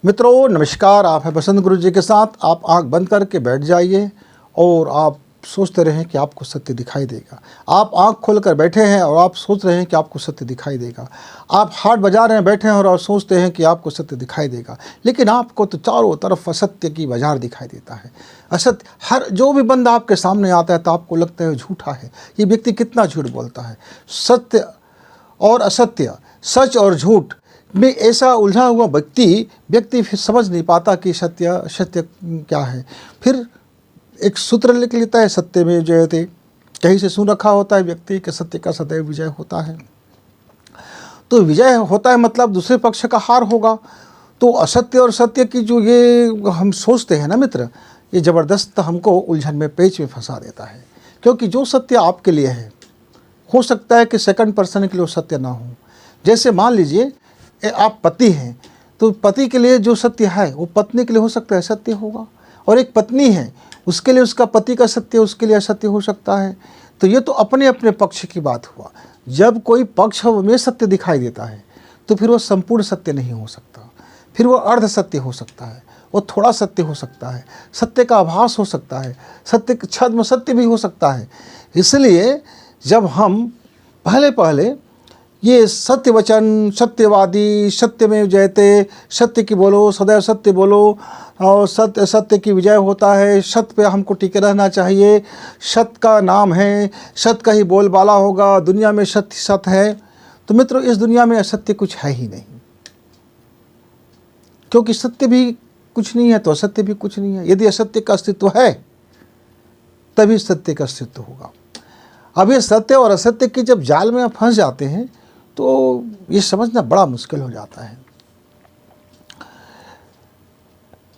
मित्रों नमस्कार, आप हैं बसंत गुरु जी के साथ। आप आंख बंद करके बैठ जाइए और आप सोचते रहें कि आपको सत्य दिखाई देगा। आप आंख खोलकर बैठे हैं और आप सोच रहे हैं कि आपको सत्य दिखाई देगा। आप हाट बाजार में बैठे हैं और सोचते हैं कि आपको सत्य दिखाई देगा, लेकिन आपको तो चारों तरफ असत्य की बाजार दिखाई देता है। असत्य, हर जो भी बंदा आपके सामने आता है तो आपको लगता है झूठा है, ये व्यक्ति कितना झूठ बोलता है। सत्य और असत्य, सच और झूठ में ऐसा उलझा हुआ व्यक्ति फिर समझ नहीं पाता कि सत्य क्या है। फिर एक सूत्र लिख लेता है, सत्य में जयते। कहीं से सुन रखा होता है व्यक्ति कि सत्य का सदैव विजय होता है। तो विजय होता है मतलब दूसरे पक्ष का हार होगा। तो असत्य और सत्य की जो ये हम सोचते हैं ना मित्र, ये ज़बरदस्त हमको उलझन में, पेच में फंसा देता है। क्योंकि जो सत्य आपके लिए है, हो सकता है कि सेकंड पर्सन के लिए वो सत्य ना हो। जैसे मान लीजिए आप पति हैं, तो पति के लिए जो सत्य है वो पत्नी के लिए हो सकता है सत्य होगा, और एक पत्नी है उसके लिए उसका पति का सत्य उसके लिए असत्य हो सकता है। तो ये तो अपने अपने पक्ष की बात हुआ। जब कोई पक्ष में सत्य दिखाई देता है तो फिर वो संपूर्ण सत्य नहीं हो सकता, फिर वो अर्ध सत्य हो सकता है, वो थोड़ा सत्य हो सकता है, सत्य का आभास हो सकता है, सत्य छद्म सत्य भी हो सकता है। इसलिए जब हम पहले ये सत्य वचन, सत्यवादी, सत्य में जयते, सत्य की बोलो, सदैव सत्य बोलो, और सत्य की विजय होता है, सत्य पे हमको टिके रहना चाहिए, सत्य का नाम है, सत्य का ही बोलबाला होगा, दुनिया में सत्य है। तो मित्रों, इस दुनिया में असत्य कुछ है ही नहीं, क्योंकि सत्य भी कुछ नहीं है तो असत्य भी कुछ नहीं है। यदि असत्य का अस्तित्व है तभी सत्य का अस्तित्व होगा। अब ये सत्य और असत्य की जब जाल में आप फंस जाते हैं तो ये समझना बड़ा मुश्किल हो जाता है।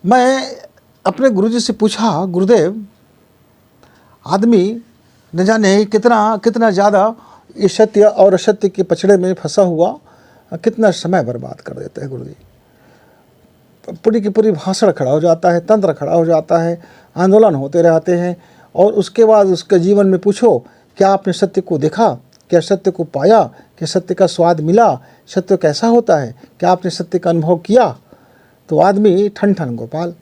मैं अपने गुरुजी से पूछा, गुरुदेव, आदमी न जाने कितना ज़्यादा इस सत्य और असत्य के पछड़े में फंसा हुआ कितना समय बर्बाद कर देते हैं गुरुजी। पूरी की पूरी भाषण खड़ा हो जाता है, तंत्र खड़ा हो जाता है, आंदोलन होते रहते हैं, और उसके बाद उसके जीवन में पूछो, क्या आपने सत्य को देखा, क्या सत्य को पाया, क्या सत्य का स्वाद मिला, सत्य कैसा होता है, क्या आपने सत्य का अनुभव किया? तो आदमी ठन ठन गोपाल,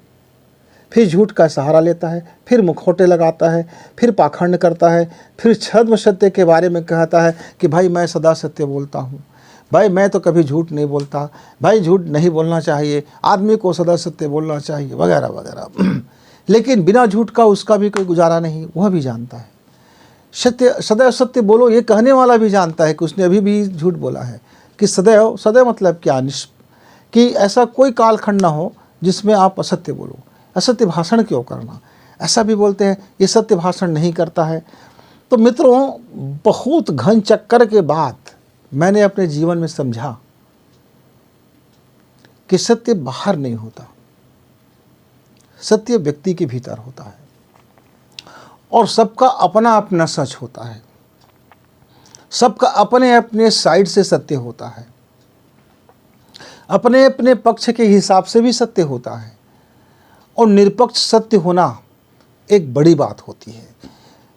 फिर झूठ का सहारा लेता है, फिर मुखौटे लगाता है, फिर पाखंड करता है, फिर छद्म सत्य के बारे में कहता है कि भाई मैं सदा सत्य बोलता हूँ, भाई मैं तो कभी झूठ नहीं बोलता, भाई झूठ नहीं बोलना चाहिए, आदमी को सदा सत्य बोलना चाहिए, वगैरह वगैरह। लेकिन बिना झूठ का उसका भी कोई गुजारा नहीं, वह भी जानता है। सत्य, सदैव सत्य बोलो, ये कहने वाला भी जानता है कि उसने अभी भी झूठ बोला है। कि सदैव, सदैव मतलब क्या, कि ऐसा कोई कालखंड ना हो जिसमें आप असत्य बोलो। असत्य भाषण क्यों करना, ऐसा भी बोलते हैं, ये सत्य भाषण नहीं करता है। तो मित्रों, बहुत घन चक्कर के बाद मैंने अपने जीवन में समझा कि सत्य बाहर नहीं होता, सत्य व्यक्ति के भीतर होता है, और सबका अपना अपना सच होता है, सबका अपने अपने साइड से सत्य होता है, अपने अपने पक्ष के हिसाब से भी सत्य होता है, और निरपक्ष सत्य होना एक बड़ी बात होती है।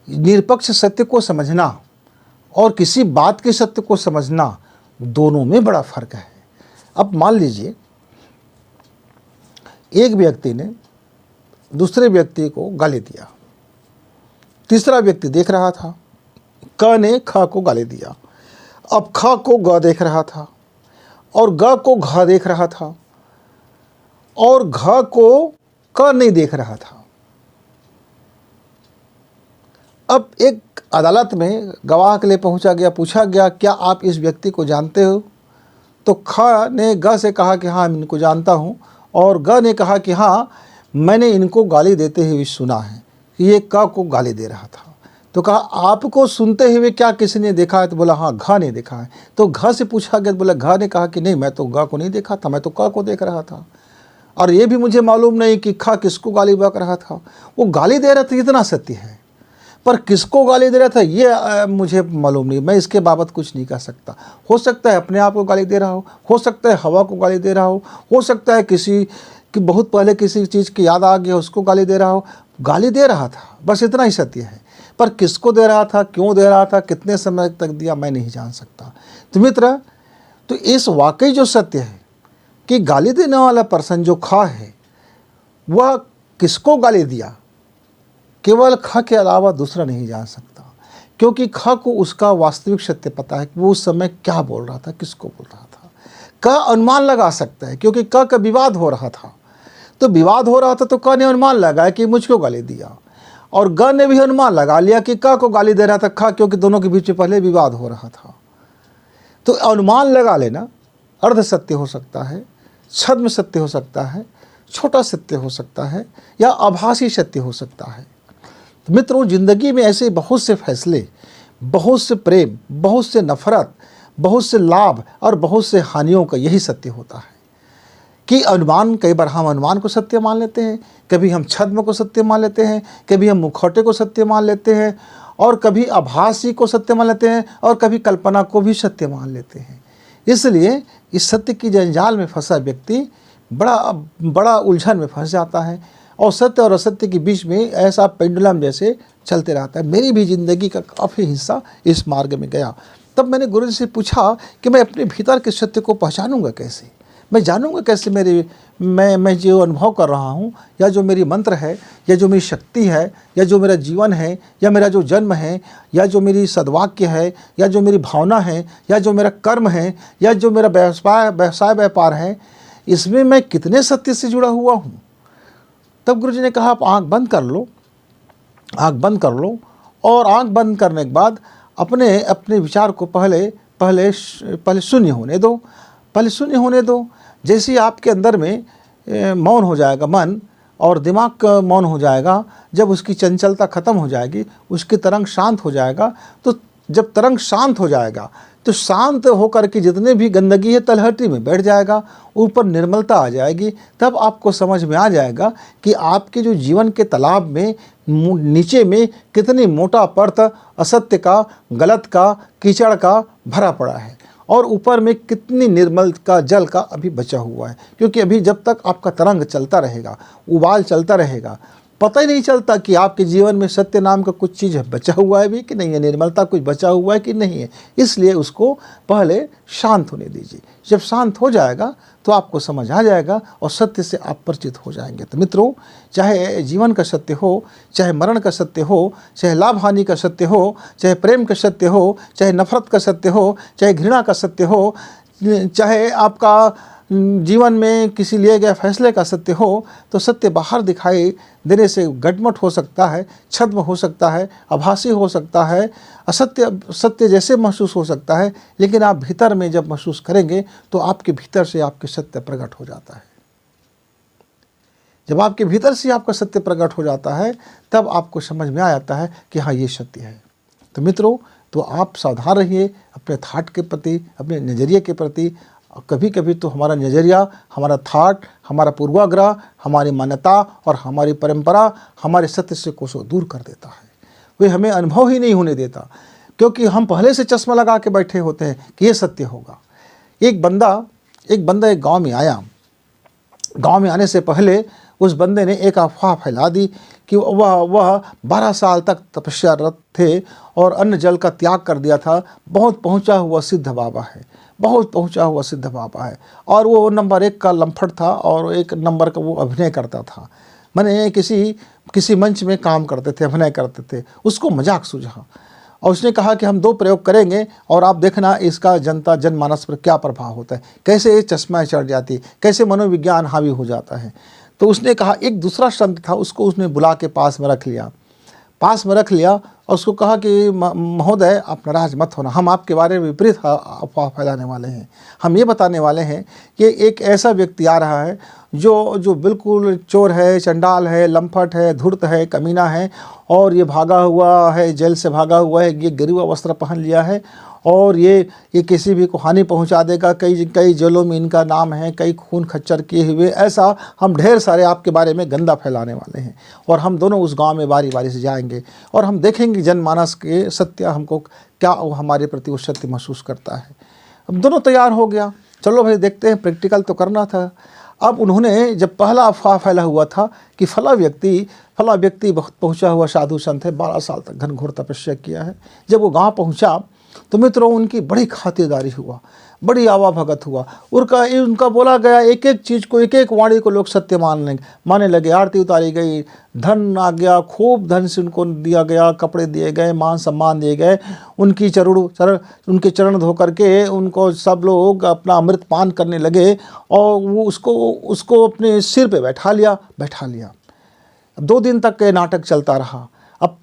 निरपक्ष सत्य को समझना और किसी बात के सत्य को समझना, दोनों में बड़ा फर्क है। अब मान लीजिए एक व्यक्ति ने दूसरे व्यक्ति को गाली दिया, तीसरा व्यक्ति देख रहा था, क ने ख को गाली दिया, अब ख को ग देख रहा था, और ग को घ देख रहा था, और घ को क नहीं देख रहा था। अब एक अदालत में गवाह के लिए पहुंचा गया, पूछा गया, क्या आप इस व्यक्ति को जानते हो? तो ख ने ग से कहा कि हाँ, मैं इनको जानता हूँ, और ग ने कहा कि हाँ, मैंने इनको गाली देते हुए सुना है कि ये क को गाली दे रहा था। तो कहा, आपको सुनते हुए क्या किसी ने देखा है? तो बोला हाँ, घ ने देखा है। तो घ से पूछा गया, तो बोला, घ ने कहा कि नहीं, मैं तो ग को नहीं देखा था, मैं तो क को देख रहा था, और ये भी मुझे मालूम नहीं कि ख किसको गाली बक रहा था। वो गाली दे रहा था, इतना सत्य है, पर किसको गाली दे रहा था ये मुझे मालूम नहीं, मैं इसके बाबत कुछ नहीं कह सकता। हो सकता है अपने आप को गाली दे रहा हो सकता है हवा को गाली दे रहा हो सकता है किसी कि बहुत पहले किसी चीज़ की याद आ गया उसको गाली दे रहा हो। गाली दे रहा था, बस इतना ही सत्य है, पर किसको दे रहा था, क्यों दे रहा था, कितने समय तक दिया, मैं नहीं जान सकता। तो मित्र, तो इस वाकई जो सत्य है कि गाली देने वाला पर्सन जो ख है वह किसको गाली दिया केवल ख के अलावा दूसरा नहीं जान सकता, क्योंकि ख को उसका वास्तविक सत्य पता है कि वो उस समय क्या बोल रहा था, किसको बोल रहा था। क अनुमान लगा सकता है क्योंकि क का विवाद हो रहा था, तो विवाद हो रहा था तो क ने अनुमान लगाया कि मुझको गाली दिया, और ग ने भी अनुमान लगा लिया कि क को गाली दे रहा था ख, क्योंकि दोनों के बीच में पहले विवाद हो रहा था। तो अनुमान लगा लेना अर्ध सत्य हो सकता है, छद्म सत्य हो सकता है, छोटा सत्य हो सकता है, या आभासी सत्य हो सकता है। तो मित्रों, ज़िंदगी में ऐसे बहुत से फैसले, बहुत से प्रेम, बहुत से नफरत, बहुत से लाभ और बहुत से हानियों का यही सत्य होता है कि अनुमान, कई बार हम अनुमान को सत्य मान लेते हैं, कभी हम छद्म को सत्य मान लेते हैं, कभी हम मुखौटे को सत्य मान लेते हैं, और कभी आभासी को सत्य मान लेते हैं, और कभी कल्पना को भी सत्य मान लेते हैं। इसलिए इस सत्य की जंजाल में फंसा व्यक्ति बड़ा उलझन में फंस जाता है, और सत्य और असत्य के बीच में ऐसा पेंडुलम जैसे चलते रहता है। मेरी भी ज़िंदगी का काफ़ी हिस्सा इस मार्ग में गया। तब मैंने गुरु जी से पूछा कि मैं अपने भीतर के सत्य को पहचानूंगा कैसे, मैं जानूंगा कैसे मैं जो अनुभव कर रहा हूँ, या जो मेरी मंत्र है, या जो मेरी शक्ति है, या जो मेरा जीवन है, या मेरा जो जन्म है, या जो मेरी सद्वाक्य है, या जो मेरी भावना है, या जो मेरा कर्म है, या जो मेरा व्यवसाय व्यापार है, इसमें मैं कितने सत्य से जुड़ा हुआ हूँ। तब गुरु जी ने कहा आप आँख बंद कर लो, आँख बंद कर लो, और आँख बंद करने के बाद अपने विचार को पहले शून्य होने दो, पहले शून्य होने दो। जैसे ही आपके अंदर में मौन हो जाएगा मन, और दिमाग का मौन हो जाएगा, जब उसकी चंचलता खत्म हो जाएगी, उसकी तरंग शांत हो जाएगा, तो जब तरंग शांत हो जाएगा तो शांत होकर के जितने भी गंदगी है तलहटी में बैठ जाएगा, ऊपर निर्मलता आ जाएगी। तब आपको समझ में आ जाएगा कि आपके जो जीवन के तालाब में नीचे में कितनी मोटा परत असत्य का, गलत का, कीचड़ का भरा पड़ा है, और ऊपर में कितनी निर्मल का जल का अभी बचा हुआ है। क्योंकि अभी जब तक आपका तरंग चलता रहेगा, उबाल चलता रहेगा, पता ही नहीं चलता कि आपके जीवन में सत्य नाम का कुछ चीज़ बचा हुआ है भी कि नहीं है, निर्मलता कुछ बचा हुआ है कि नहीं है। इसलिए उसको पहले शांत होने दीजिए। जब शांत हो जाएगा तो आपको समझ आ जाएगा और सत्य से आप परिचित हो जाएंगे। तो मित्रों, चाहे जीवन का सत्य हो, चाहे मरण का सत्य हो, चाहे लाभ हानि का सत्य हो, चाहे प्रेम का सत्य हो, चाहे नफरत का सत्य हो, चाहे घृणा का सत्य हो, चाहे आपका जीवन में किसी लिए गए फैसले का सत्य हो, तो सत्य बाहर दिखाई देने से गटमट हो सकता है, छद्म हो सकता है, आभासी हो सकता है, असत्य सत्य जैसे महसूस हो सकता है। लेकिन आप भीतर में जब महसूस करेंगे तो आपके भीतर से आपके सत्य प्रकट हो जाता है। जब आपके भीतर से आपका सत्य प्रकट हो जाता है तब आपको समझ में आ जाता है कि हाँ, ये सत्य है। तो मित्रों, तो आप सावधान रहिए अपने थाट के प्रति, अपने नज़रिए के प्रति। कभी कभी तो हमारा नज़रिया, हमारा थाट, हमारा पूर्वाग्रह, हमारी मान्यता और हमारी परंपरा हमारे सत्य से कोसों दूर कर देता है। वे हमें अनुभव ही नहीं होने देता, क्योंकि हम पहले से चश्मा लगा के बैठे होते हैं कि ये सत्य होगा। एक बंदा एक गांव में आया। गांव में आने से पहले उस बंदे ने एक अफवाह फैला दी कि वह 12 साल तक तपस्यारत थे और अन्न जल का त्याग कर दिया था। बहुत पहुंचा हुआ सिद्ध बाबा है, बहुत पहुंचा हुआ सिद्ध बाबा है, और वो नंबर 1 का लम्फड़ था और 1 नंबर का वो अभिनय करता था। मैंने किसी मंच में काम करते थे, अभिनय करते थे। उसको मजाक सूझा और उसने कहा कि हम 2 प्रयोग करेंगे और आप देखना इसका जनमानस पर क्या प्रभाव होता है, कैसे चश्मा चढ़ जाती, कैसे मनोविज्ञान हावी हो जाता है। तो उसने कहा, एक दूसरा संत था, उसको उसने बुला के पास में रख लिया और उसको कहा कि महोदय, आप नाराज मत होना, हम आपके बारे में विपरीत अफवाह फैलाने वाले हैं। हम ये बताने वाले हैं कि एक ऐसा व्यक्ति आ रहा है जो बिल्कुल चोर है, चंडाल है, लंपट है, धूर्त है, कमीना है, और ये भागा हुआ है, जेल से भागा हुआ है, ये गिरुआ वस्त्र पहन लिया है और ये किसी भी को हानि पहुंचा देगा। कई जेलों में इनका नाम है, कई खून खच्चर किए हुए। ऐसा हम ढेर सारे आपके बारे में गंदा फैलाने वाले हैं, और हम दोनों उस गांव में बारी बारी से जाएंगे और हम देखेंगे जनमानस के सत्य हमको क्या हमारे प्रति वो सत्य महसूस करता है। अब दोनों तैयार हो गया, चलो भाई देखते हैं, प्रैक्टिकल तो करना था। अब उन्होंने जब पहला अफवाह फैला हुआ था कि फला व्यक्ति बहुत पहुँचा हुआ साधु संत है, 12 साल तक घनघोर तपस्या किया है। जब वो गाँव पहुँचा तो मित्रों, उनकी बड़ी खातिरदारी हुआ, बड़ी आवा भगत हुआ। उनका बोला गया एक एक चीज़ को, एक एक वाणी को लोग सत्य मानने लगे। आरती उतारी गई, धन आ गया, खूब धन से उनको दिया गया, कपड़े दिए गए, मान सम्मान दिए गए। उनके चरण धो करके उनको सब लोग अपना अमृत पान करने लगे और वो उसको अपने सिर पे बैठा लिया। 2 दिन तक ये नाटक चलता रहा। अब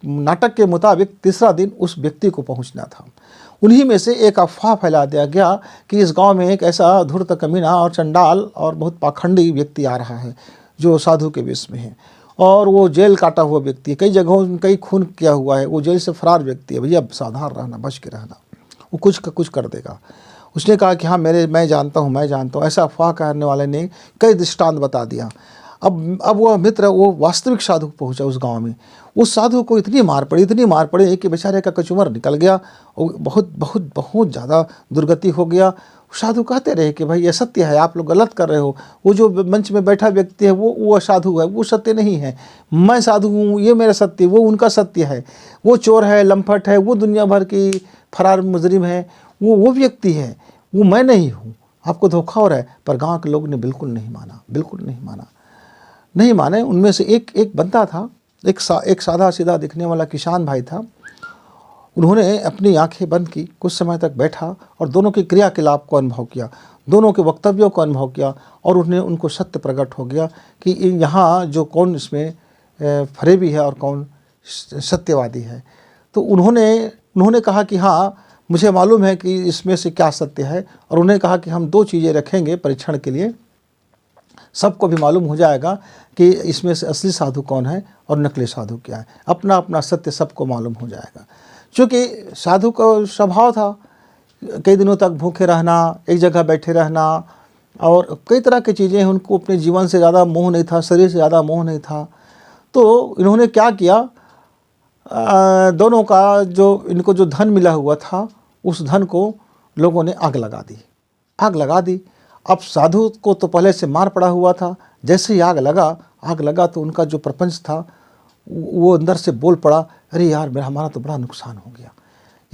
नाटक के मुताबिक तीसरा दिन उस व्यक्ति को पहुंचना था। उन्हीं में से एक अफवाह फैला दिया गया कि इस गांव में एक ऐसा धूर्त, कमीना और चंडाल और बहुत पाखंडी व्यक्ति आ रहा है जो साधु के वेश में है, और वो जेल काटा हुआ व्यक्ति है, कई जगहों में कई खून किया हुआ है, वो जेल से फरार व्यक्ति है। भैया सावधान रहना, बच के रहना, वो कुछ कर देगा। उसने कहा कि हाँ मैं जानता हूँ। ऐसा अफवाह करने वाले ने कई दृष्टांत बता दिया। अब वह मित्र वो वास्तविक साधु पहुंचा उस गांव में। उस साधु को इतनी मार पड़ी कि बेचारे का कचूमर निकल गया और बहुत ज़्यादा दुर्गति हो गया। साधु कहते रहे कि भाई ये सत्य है, आप लोग गलत कर रहे हो। वो जो मंच में बैठा व्यक्ति है वो साधु है, वो सत्य नहीं है। मैं साधु हूँ, ये मेरा सत्य, वो उनका सत्य है। वो चोर है, लंपट है, वो दुनिया भर की फरार मुजरिम है, वो व्यक्ति है, वो मैं नहीं हूँ। आपको धोखा हो रहा है। पर गाँव के लोग ने बिल्कुल नहीं माने। उनमें से एक बंदा था, एक सादा सीधा दिखने वाला किसान भाई था। उन्होंने अपनी आंखें बंद की, कुछ समय तक बैठा और दोनों के क्रियाकलाप को अनुभव किया, दोनों के वक्तव्यों को अनुभव किया, और उनको सत्य प्रकट हो गया कि यहाँ जो कौन इसमें फरेबी है और कौन सत्यवादी है। तो उन्होंने कहा कि हाँ मुझे मालूम है कि इसमें से क्या सत्य है, और उन्हें कहा कि हम 2 चीज़ें रखेंगे परीक्षण के लिए, सबको भी मालूम हो जाएगा कि इसमें से असली साधु कौन है और नकली साधु क्या है। अपना अपना सत्य सबको मालूम हो जाएगा। क्योंकि साधु का स्वभाव था कई दिनों तक भूखे रहना, एक जगह बैठे रहना, और कई तरह की चीज़ें। उनको अपने जीवन से ज़्यादा मोह नहीं था, शरीर से ज़्यादा मोह नहीं था। तो इन्होंने क्या किया, दोनों का इनको जो धन मिला हुआ था, उस धन को लोगों ने आग लगा दी। अब साधु को तो पहले से मार पड़ा हुआ था, जैसे ही आग लगा तो उनका जो प्रपंच था वो अंदर से बोल पड़ा, अरे यार हमारा तो बड़ा नुकसान हो गया,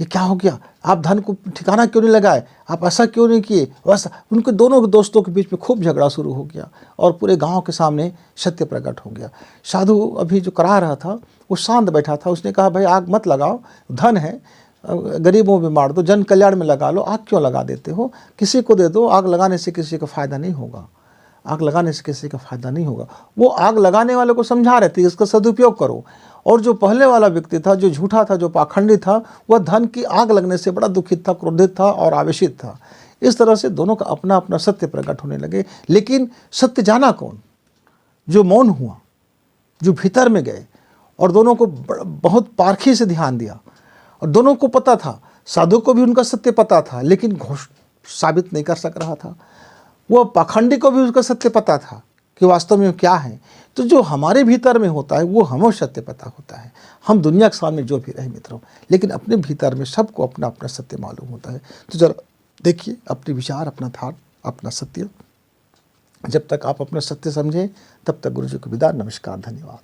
ये क्या हो गया, आप धन को ठिकाना क्यों नहीं लगाए, आप ऐसा क्यों नहीं किए, वैसा। उनके दोनों दोस्तों के बीच में खूब झगड़ा शुरू हो गया और पूरे गांव के सामने सत्य प्रकट हो गया। साधु अभी जो करा रहा था वो शांत बैठा था। उसने कहा भाई आग मत लगाओ, धन है, गरीबों में बांट दो, जन कल्याण में लगा लो, आग क्यों लगा देते हो, किसी को दे दो, आग लगाने से किसी का फ़ायदा नहीं होगा। वो आग लगाने वाले को समझा रहे थे इसका सदुपयोग करो। और जो पहले वाला व्यक्ति था, जो झूठा था, जो पाखंडी था, वह धन की आग लगने से बड़ा दुखित था, क्रोधित था और आवेशित था। इस तरह से दोनों का अपना अपना सत्य प्रकट होने लगे। लेकिन सत्य जाना कौन? जो मौन हुआ, जो भीतर में गए और दोनों को बहुत पारखी से ध्यान दिया। और दोनों को पता था, साधु को भी उनका सत्य पता था, लेकिन साबित नहीं कर सक रहा था। वो पाखंडी को भी उसका सत्य पता था कि वास्तव में क्या है। तो जो हमारे भीतर में होता है वो हमें सत्य पता होता है। हम दुनिया के सामने जो भी रहे मित्रों, लेकिन अपने भीतर में सबको अपना अपना सत्य मालूम होता है। तो जरा देखिए अपने विचार, अपना ध्यान, अपना सत्य। जब तक आप अपना सत्य समझें तब तक गुरु जी को विदा। नमस्कार, धन्यवाद।